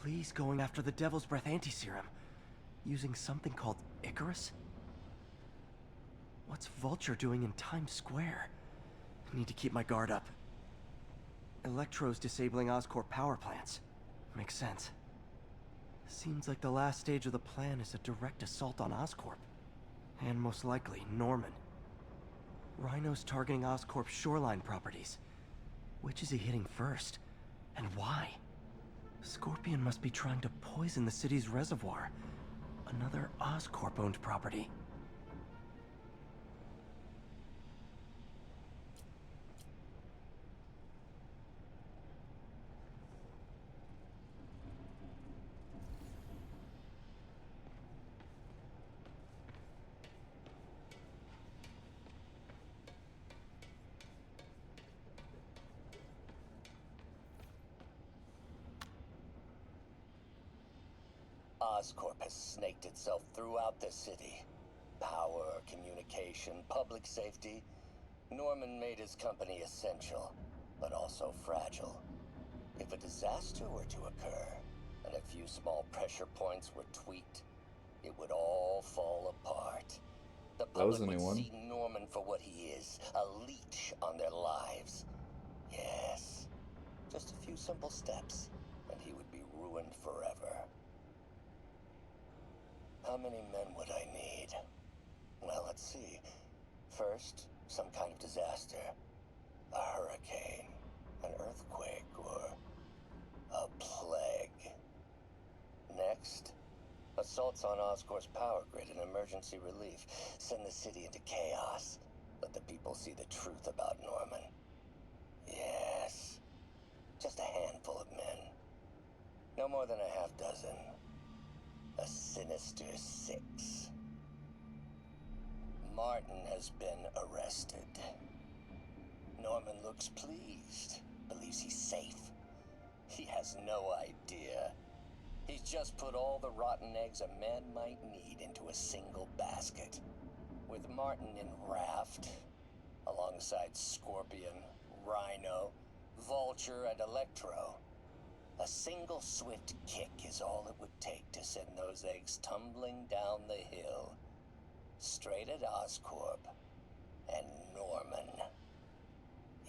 Lee's going after the Devil's Breath anti-serum, using something called Icarus? What's Vulture doing in Times Square? I need to keep my guard up. Electro's disabling Oscorp power plants. Makes sense. Seems like the last stage of the plan is a direct assault on Oscorp. And most likely, Norman. Rhino's targeting Oscorp's shoreline properties. Which is he hitting first? And why? Scorpion must be trying to poison the city's reservoir. Another Oscorp-owned property. Oscorp has snaked itself throughout the city. Power, communication, public safety. Norman made his company essential, but also fragile. If a disaster were to occur, and a few small pressure points were tweaked, it would all fall apart. The public would see Norman for what he is, a leech on their lives. Yes, just a few simple steps, and he would be ruined forever. How many men would I need? Well, let's see. First, some kind of disaster. A hurricane, an earthquake, or a plague. Next, assaults on Oscorp's power grid and emergency relief. Send the city into chaos. Let the people see the truth about Norman. Yes, just a handful of men. No more than a half dozen. A sinister 6. Martin has been arrested. Norman looks pleased, believes he's safe. He has no idea. He's just put all the rotten eggs a man might need into a single basket. With Martin in raft, alongside Scorpion, Rhino, Vulture, and Electro, a single swift kick is all it would take to send those eggs tumbling down the hill. Straight at Oscorp and Norman.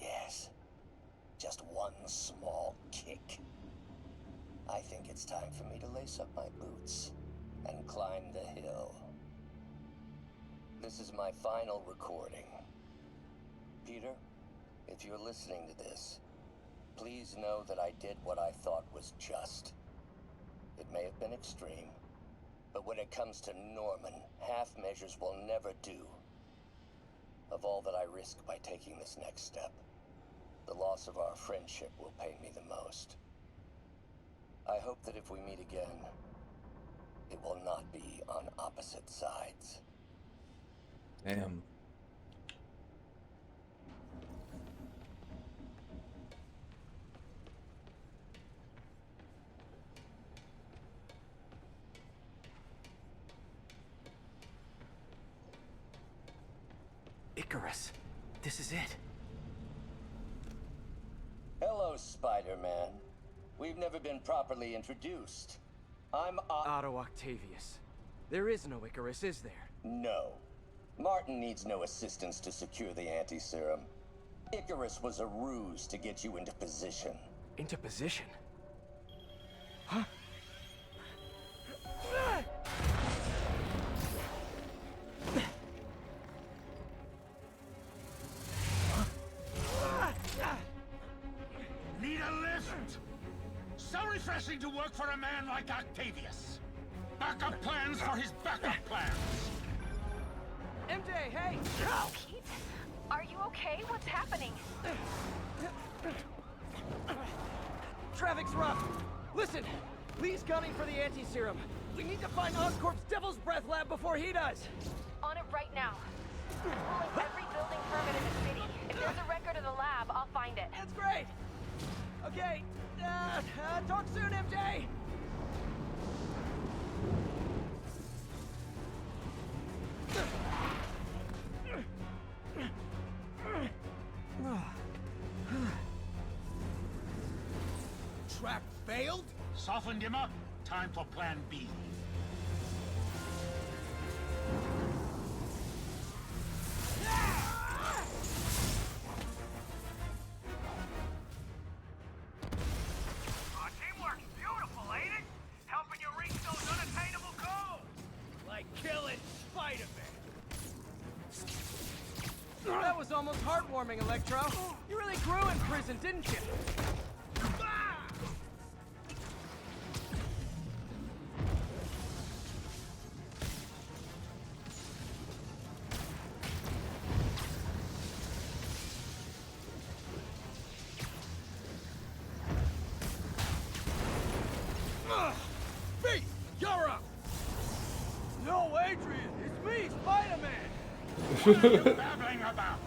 Yes, just one small kick. I think it's time for me to lace up my boots and climb the hill. This is my final recording. Peter, if you're listening to this, please know that I did what I thought was just. It may have been extreme, but when it comes to Norman, half measures will never do. Of all that I risk by taking this next step, the loss of our friendship will pain me the most. I hope that if we meet again, it will not be on opposite sides. Damn. Icarus. This is it. Hello, Spider-Man. We've never been properly introduced. I'm Otto Octavius. There is no Icarus, is there? No. Martin needs no assistance to secure the anti-serum. Icarus was a ruse to get you into position. Into position? Huh? Need a lift? So refreshing to work for a man like Octavius. Backup plans for his backup plans. MJ, hey! Pete? Are you okay? What's happening? Traffic's rough. Listen, Lee's gunning for the anti-serum. We need to find Oscorp's Devil's Breath lab before he does. On it right now. Pulling every building permit in the city. If there's a record of the lab, I'll find it. That's great. Okay, talk soon, MJ. Trap failed? Softened him up. Time for plan B. Teamwork's beautiful, ain't it? Helping you reach those unattainable goals. Like killing Spider-Man. That was almost heartwarming, Electro. You really grew in prison, didn't you? Beast, you're up. No, Adrian, it's me, Spider-Man. What are you babbling about?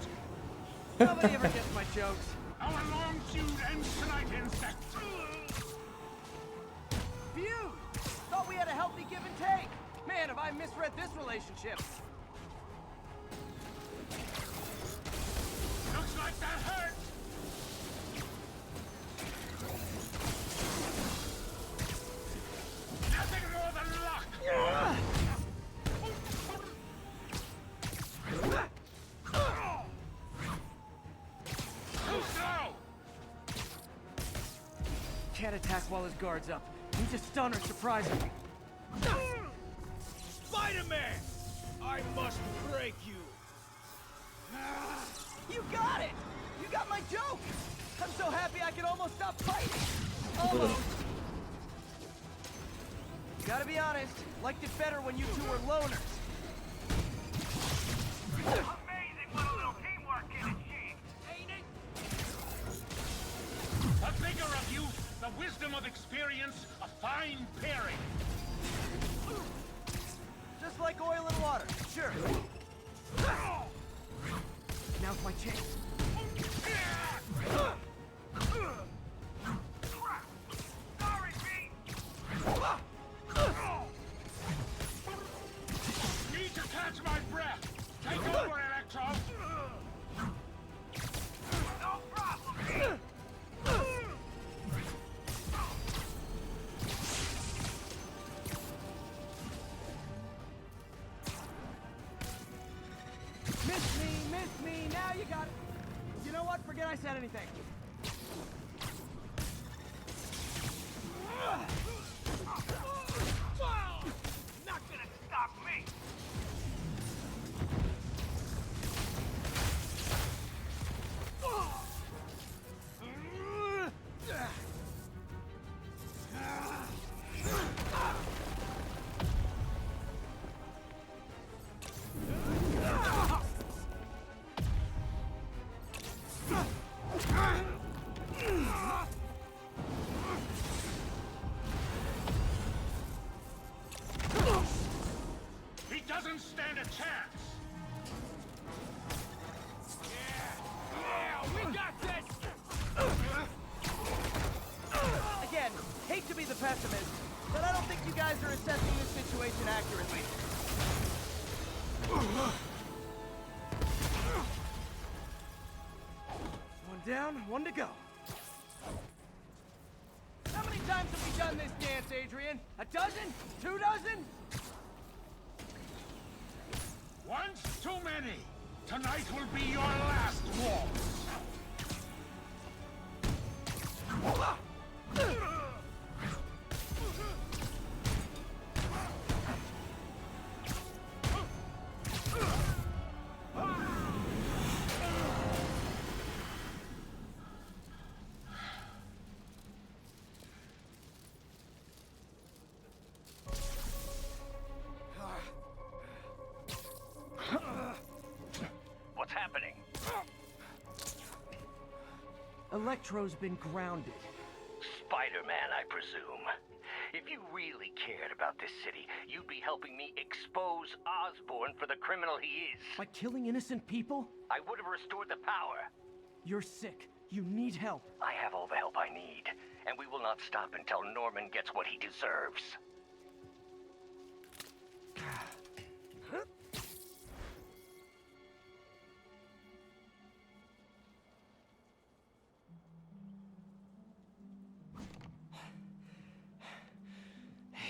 Nobody ever gets my jokes. Our long feud ends tonight, insect. Feud! Thought we had a healthy give and take. Man, have I misread this relationship. Looks like that hurt. Nothing more than luck. Too slow. Can't attack while his guard's up. Need to stun or surprise him. Spider-Man! I must break you. You got it! You got my joke! I'm so happy I can almost stop fighting! Almost! Gotta be honest, liked it better when you two were loners. Amazing what a little teamwork can achieve, ain't it? The vigor of youth, the wisdom of experience, a fine pairing. Just like oil and water, sure. Now's my chance. Sorry, Pete. Need to catch my breath. Take over, Electro. No problem, Pete. Miss me, now you got it. You know what? Forget I said anything. Not gonna stop me. He doesn't stand a chance. Yeah, we got this. Again, hate to be the pessimist, but I don't think you guys are assessing this situation accurately. One down, one to go. How many times have we done this dance, Adrian? A dozen? 2 dozen? Once too many. Tonight will be your last waltz. What's happening? Electro's been grounded. Spider-Man, I presume. If you really cared about this city, you'd be helping me expose Osborn for the criminal he is. By killing innocent people? I would have restored the power. You're sick. You need help. I have all the help I need, and we will not stop until Norman gets what he deserves.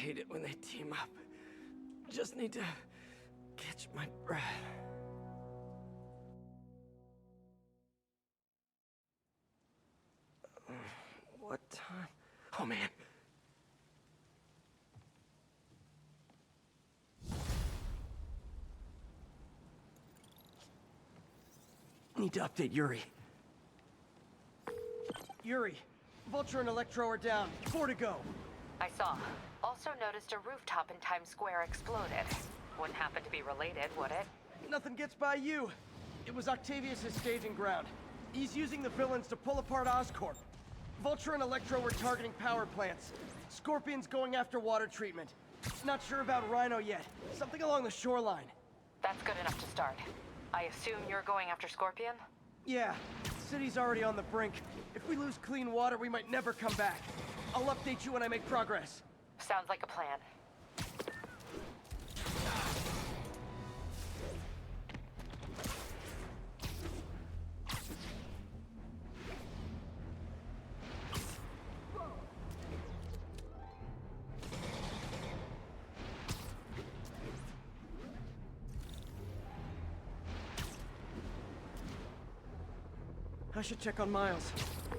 hate it when they team up. Just need to catch my breath. What time? Oh man. Need to update Yuri. Yuri, Vulture and Electro are down. 4 to go. I saw. Also noticed a rooftop in Times Square exploded. Wouldn't happen to be related, would it? Nothing gets by you. It was Octavius' staging ground. He's using the villains to pull apart Oscorp. Vulture and Electro were targeting power plants. Scorpion's going after water treatment. Not sure about Rhino yet. Something along the shoreline. That's good enough to start. I assume you're going after Scorpion? Yeah, city's already on the brink. If we lose clean water, we might never come back. I'll update you when I make progress. Sounds like a plan. I should check on Miles.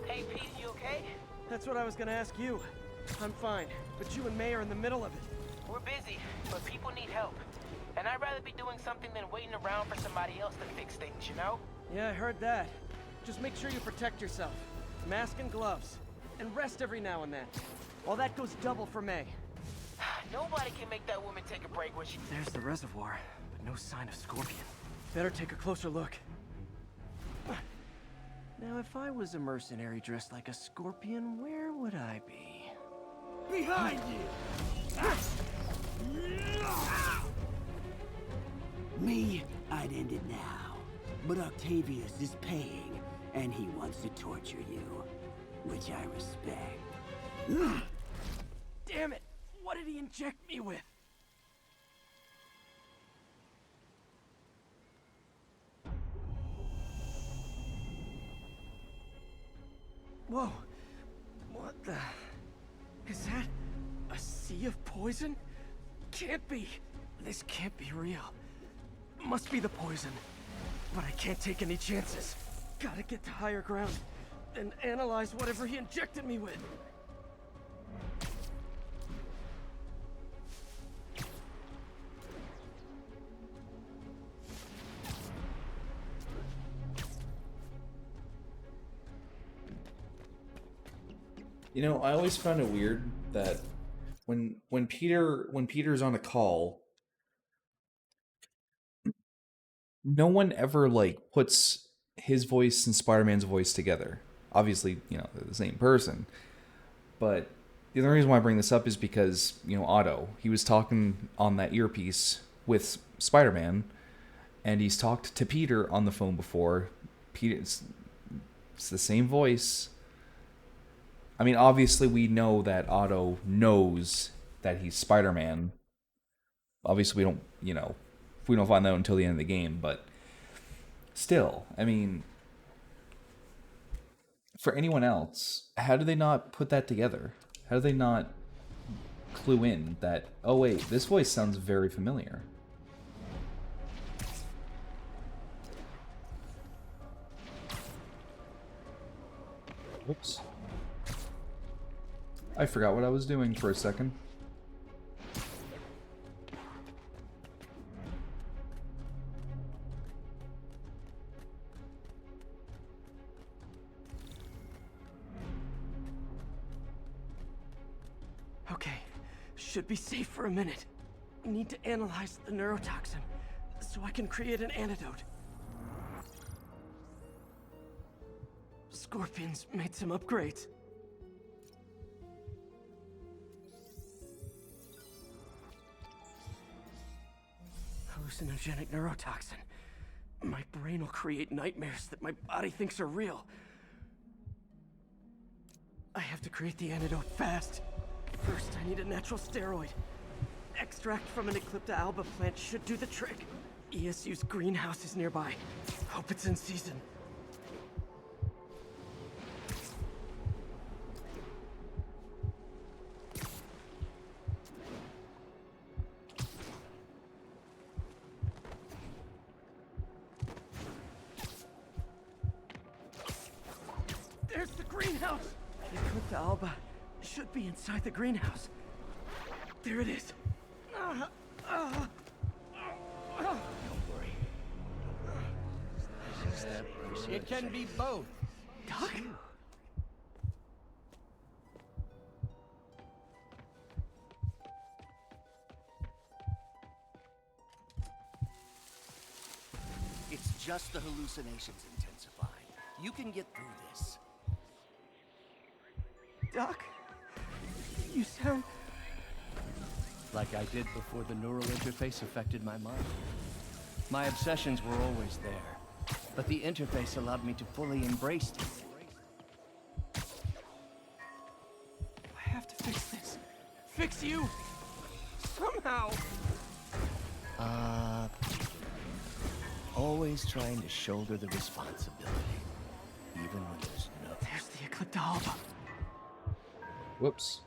Hey, Pete, you okay? That's what I was gonna ask you. I'm fine, but you and May are in the middle of it. We're busy, but people need help. And I'd rather be doing something than waiting around for somebody else to fix things, you know? Yeah, I heard that. Just make sure you protect yourself. Mask and gloves. And rest every now and then. All that goes double for May. Nobody can make that woman take a break when she... There's the reservoir, but no sign of Scorpion. Better take a closer look. Now, if I was a mercenary dressed like a scorpion, where would I be? Behind you! Me, I'd end it now. But Octavius is paying, and he wants to torture you. Which I respect. Damn it! What did he inject me with? Whoa. What the... Is that a sea of poison? Can't be. This can't be real. Must be the poison. But I can't take any chances. Gotta get to higher ground and analyze whatever he injected me with. You know, I always found it weird that when Peter's on a call, no one ever like puts his voice and Spider-Man's voice together. Obviously, you know, they're the same person. But the only reason why I bring this up is because, you know, Otto, he was talking on that earpiece with Spider-Man, and he's talked to Peter on the phone before. Peter, it's the same voice. I mean, obviously we know that Otto knows that he's Spider-Man. Obviously we don't, you know, we don't find that out until the end of the game, but still, I mean, for anyone else, how do they not put that together? How do they not clue in that, oh wait, this voice sounds very familiar? Whoops. I forgot what I was doing for a second. Okay, should be safe for a minute. Need to analyze the neurotoxin so I can create an antidote. Scorpion's made some upgrades. Hallucinogenic neurotoxin. My brain will create nightmares that my body thinks are real. I have to create the antidote fast. First, I need a natural steroid. Extract from an Eclipta alba plant should do the trick. ESU's greenhouse is nearby. Hope it's in season. greenhouse? The Eclipta alba should be inside the greenhouse. There it is. Don't worry. It can be both. Doc? It's just the hallucinations intensifying. You can get through this. Doc? You sound... Like I did before the neural interface affected my mind. My obsessions were always there, but the interface allowed me to fully embrace them. I have to fix this. Fix you! Somehow! Always trying to shoulder the responsibility, even when there's no... There's the Eclipta alba. Whoops.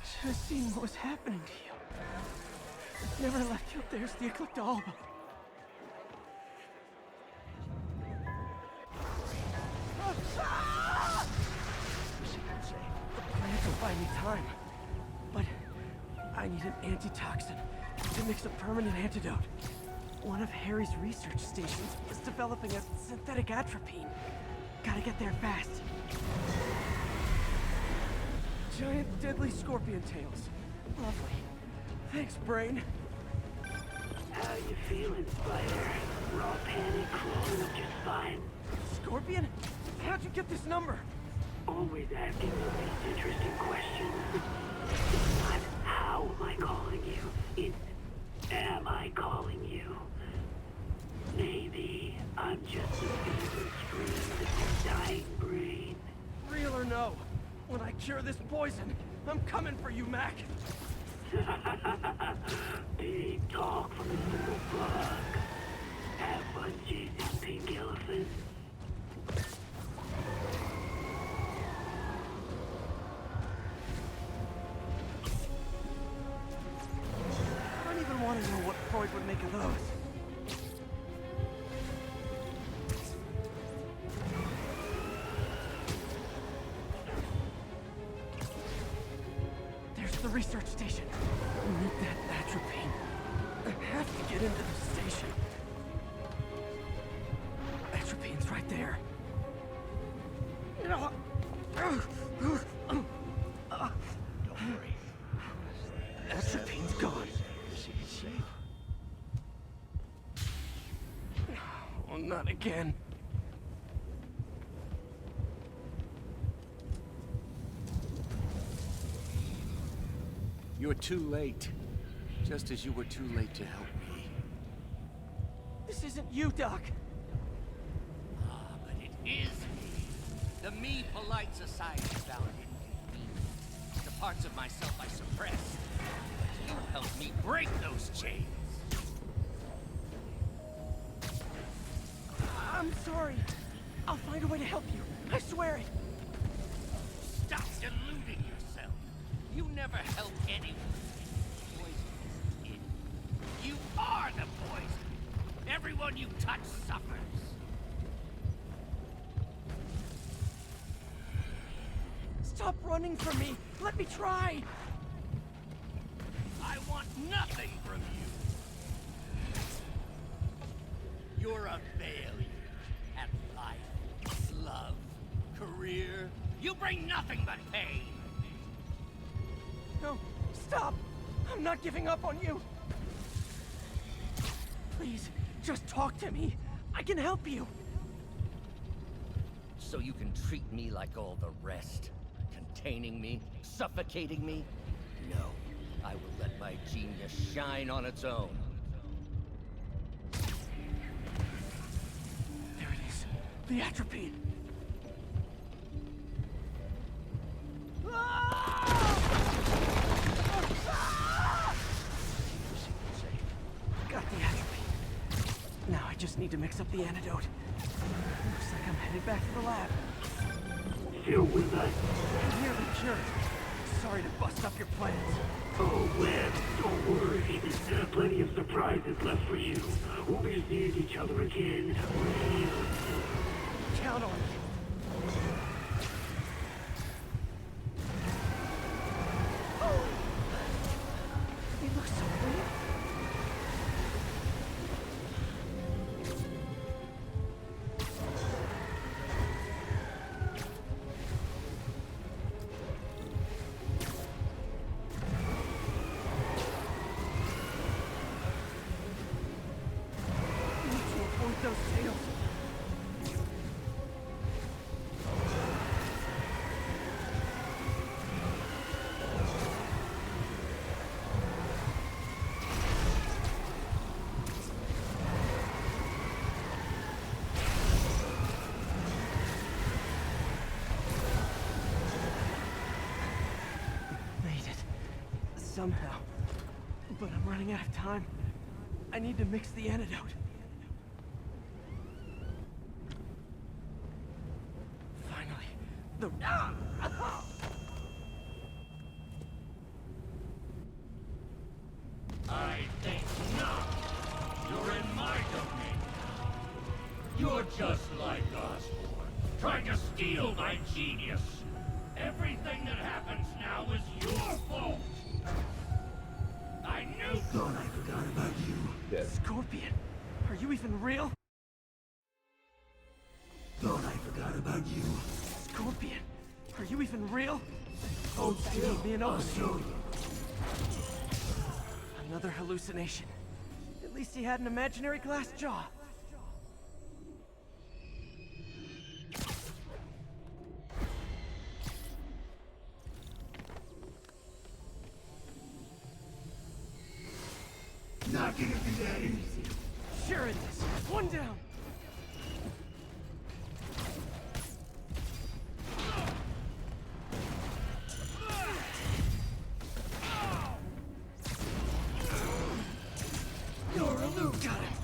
Should have seen what was happening to you. Never left you. There's the Eclipta alba. The plants will buy me time, but I need an antitoxin to mix a permanent antidote. One of Harry's research stations is developing a synthetic atropine. Gotta get there fast. Giant deadly scorpion tails. Lovely. Thanks, Brain. How you feeling, Spider? Raw panic crawling up just fine. Scorpion? How'd you get this number? Always asking the least interesting questions. It's not how am I calling you, it's am I calling you? Maybe I'm just a fever scream of your dying brain. Real or no? When I cure this poison, I'm coming for you, Mac. Big talk from the little bug. Have fun chasing pink elephants. I don't even want to know what Freud would make of those. There's the research station. I need that atropine. I have to get into the station. Atropine's right there. Don't worry. Atropine's gone. Is he safe? Oh, not again. You're too late. Just as you were too late to help me. This isn't you, Doc. But it is me. The me polite society found inconvenient. The parts of myself I suppressed. But you helped me break those chains. I'm sorry. I'll find a way to help you. I swear it. Stop deluding yourself. You never help anyone. Poison is in you. You are the poison. Everyone you touch suffers. Stop running from me. Let me try. I want nothing from you. You're a failure at life, love, career. You bring nothing but pain. No, stop. I'm not giving up on you. Please, just talk to me. I can help you. So you can treat me like all the rest. Containing me, suffocating me? No, I will let my genius shine on its own. There it is. The atropine. Got the atropine. Now I just need to mix up the antidote. Looks like I'm headed back to the lab. You're with us. I'm nearly cured. sorry to bust up your plans. Oh, Webb, don't worry. There are plenty of surprises left for you. We'll be seeing each other again real soon. Count on me. He looks so real. Need to avoid those tails. Made it. Somehow. But I'm running out of time. I need to mix the antidote. Finally. The... I think not. You're in my domain. You're just like Osborn, trying to steal my genius. Everything that happens now is your fault. I knew. Thought I forgot about you. Dead. Scorpion, are you even real? Thought I forgot about you. Scorpion, are you even real? Hold That still. gave me an I'll opening. show you. Another hallucination. At least he had an imaginary glass jaw. Not gonna be that easy. Sure it is. One down. You're a loop. Got him.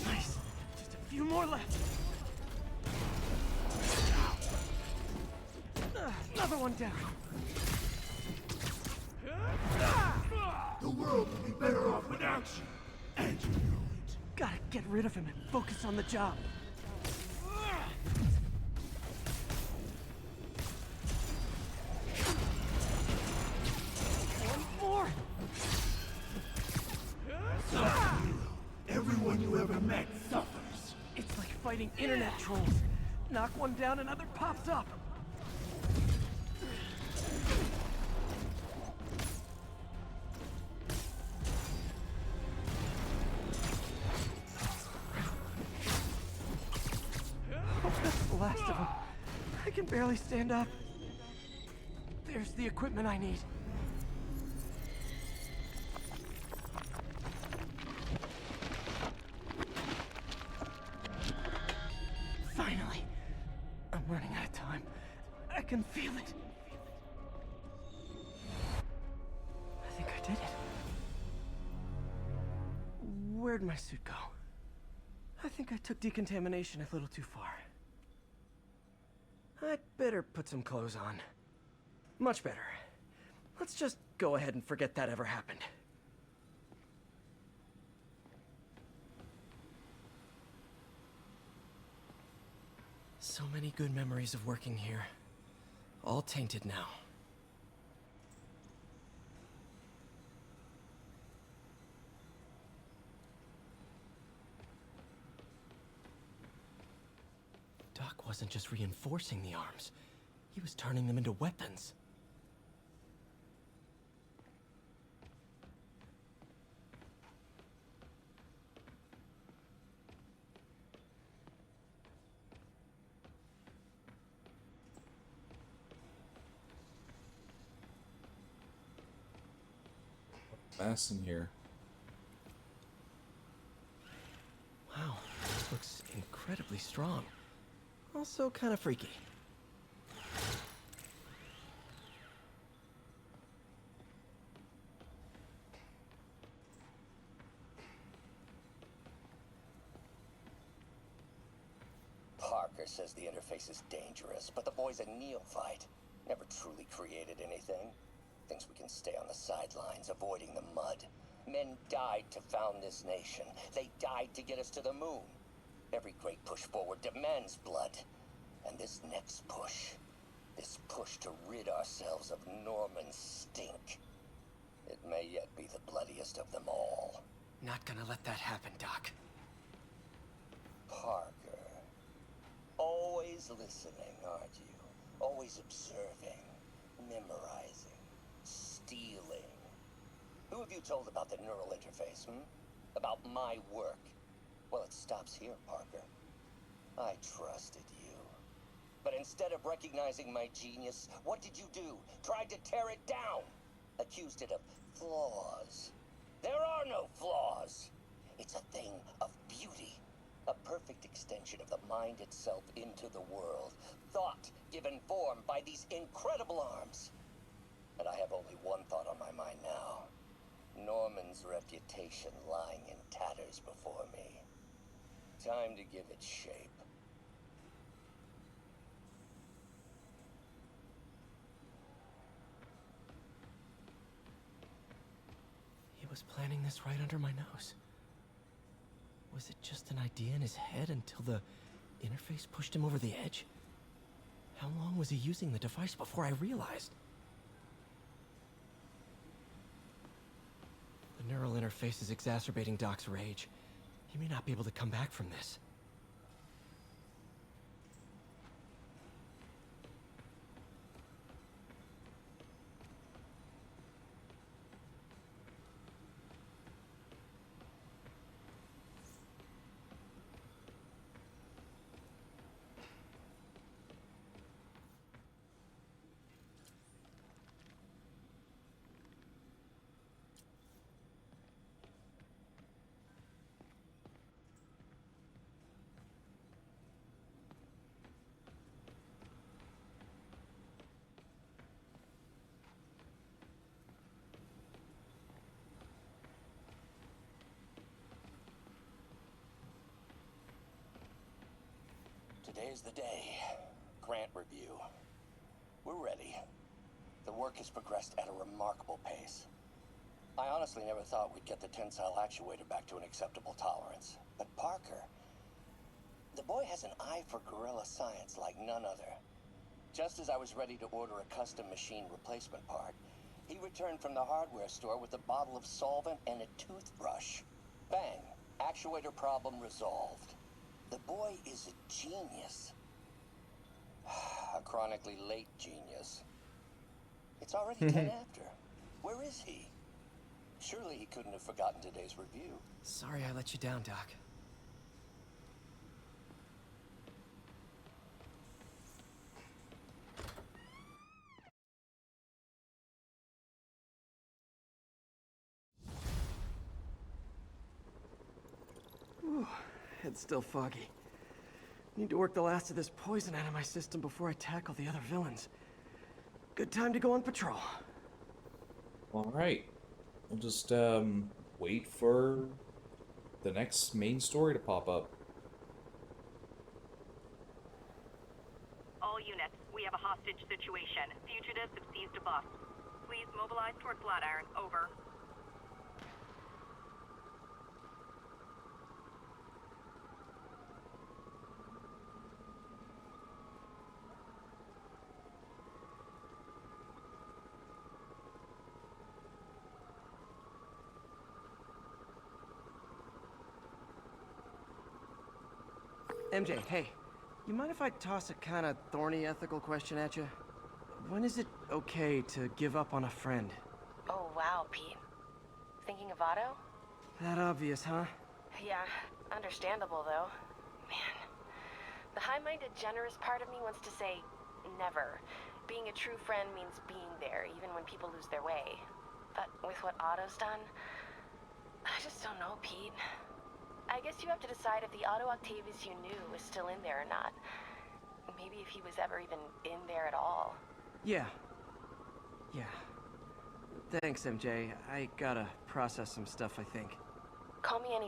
Nice. Just a few more left. Another one down. The world would be better off without you. And you know it. Gotta get rid of him and focus on the job. One more. Everyone you ever met suffers. It's like fighting internet trolls. Knock one down, another pops up. Hope that's the last of them. I can barely stand up. There's the equipment I need. Finally. I'm running out of time. I can feel it. I think I did it. Where'd my suit go? I think I took decontamination a little too far. I'd better put some clothes on. Much better. Let's just go ahead and forget that ever happened. So many good memories of working here. All tainted now. Doc wasn't just reinforcing the arms. He was turning them into weapons. Mess in here. Wow, this looks incredibly strong. Also kind of freaky. Parker says the interface is dangerous, but the boy's a neophyte. Never truly created anything. Thinks we can stay on the sidelines, avoiding the mud. Men died to found this nation. They died to get us to the moon. Every great push forward demands blood. And this next push, this push to rid ourselves of Norman's stink, it may yet be the bloodiest of them all. Not gonna let that happen, Doc. Parker. Always listening, aren't you? Always observing, memorizing, stealing. Who have you told about the neural interface, About my work? Well, it stops here, Parker. I trusted you. But instead of recognizing my genius, what did you do? Tried to tear it down. Accused it of flaws. There are no flaws. It's a thing of beauty. A perfect extension of the mind itself into the world. Thought given form by these incredible arms. And I have only one thought on my mind now. Norman's reputation lying in tatters before me. Time to give it shape. He was planning this right under my nose. Was it just an idea in his head until the interface pushed him over the edge? How long was he using the device before I realized? The neural interface is exacerbating Doc's rage. He may not be able to come back from this. Today's the day. Grant review. We're ready. The work has progressed at a remarkable pace. I honestly never thought we'd get the tensile actuator back to an acceptable tolerance. But Parker, the boy has an eye for guerrilla science like none other. Just as I was ready to order a custom machine replacement part, he returned from the hardware store with a bottle of solvent and a toothbrush. Bang! Actuator problem resolved. The boy is a genius. A chronically late genius. It's already 10 after. Where is he? Surely he couldn't have forgotten today's review. Sorry I let you down, Doc. Whew, head's still foggy. Need to work the last of this poison out of my system before I tackle the other villains. Good time to go on patrol. All right. We'll just wait for the next main story to pop up. All units, we have a hostage situation. Fugitives have seized a bus. Please mobilize toward Flatiron. Over. MJ, hey. You mind if I toss a kind of thorny ethical question at you? When is it okay to give up on a friend? Oh, wow, Pete. Thinking of Otto? That obvious, huh? Yeah, understandable, though. Man, the high-minded, generous part of me wants to say never. Being a true friend means being there, even when people lose their way. But with what Otto's done, I just don't know, Pete. I guess you have to decide if the Otto Octavius you knew is still in there or not. Maybe if he was ever even in there at all. Yeah. Thanks, MJ. I gotta process some stuff, I think. Call me any